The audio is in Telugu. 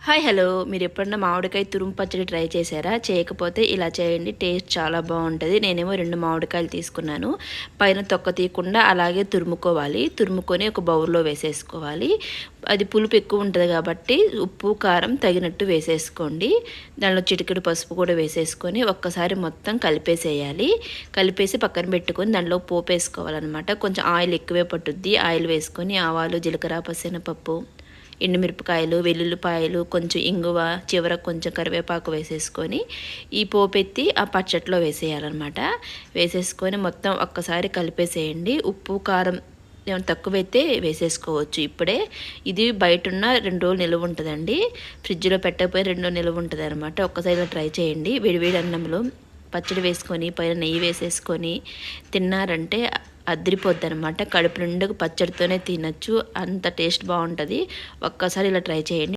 హాయ్ హలో మీరు ఎప్పుడన్నా మామిడికాయ తురుము పచ్చడి ట్రై చేశారా? చేయకపోతే ఇలా చేయండి, టేస్ట్ చాలా బాగుంటుంది. నేనేమో 2 మామిడికాయలు తీసుకున్నాను. పైన తొక్క తీయకుండా అలాగే తురుముకోవాలి. తురుముకొని ఒక బౌల్లో వేసేసుకోవాలి. అది పులుపు ఎక్కువ ఉంటుంది కాబట్టి ఉప్పు కారం తగినట్టు వేసేసుకోండి. దానిలో చిటికెడు పసుపు కూడా వేసేసుకొని ఒక్కసారి మొత్తం కలిపేసేయాలి. కలిపేసి పక్కన పెట్టుకొని దానిలో పోపు వేసుకోవాలన్నమాట. కొంచెం ఆయిల్ ఎక్కువే పట్టుద్ది. ఆయిల్ వేసుకొని ఆవాలు, జీలకర్ర, పచ్చెనపప్పు, ఎండుమిరపకాయలు, వెల్లుల్లిపాయలు, కొంచెం ఇంగువ, చివరకు కొంచెం కరివేపాకు వేసేసుకొని ఈ పోపెత్తి ఆ పచ్చట్లో వేసేయాలన్నమాట. వేసేసుకొని మొత్తం ఒక్కసారి కలిపేసేయండి. ఉప్పు కారం ఏమైనా తక్కువైతే వేసేసుకోవచ్చు ఇప్పుడే. ఇది బయట ఉన్న 2 రోజులు నిలువ ఉంటుందండి. ఫ్రిడ్జ్లో పెట్టకపోయి 2 రోజులు నిలువ ఉంటుంది అనమాట. ఒక్కసారి ట్రై చేయండి. వేడివేడి అన్నంలో పచ్చడి వేసుకొని పైన నెయ్యి వేసేసుకొని తిన్నారంటే అదిరిపోద్ది అనమాట. కడుపు నిండుగా పచ్చడితోనే తినచ్చు, అంత టేస్ట్ బాగుంటుంది. ఒక్కసారి ఇలా ట్రై చేయండి.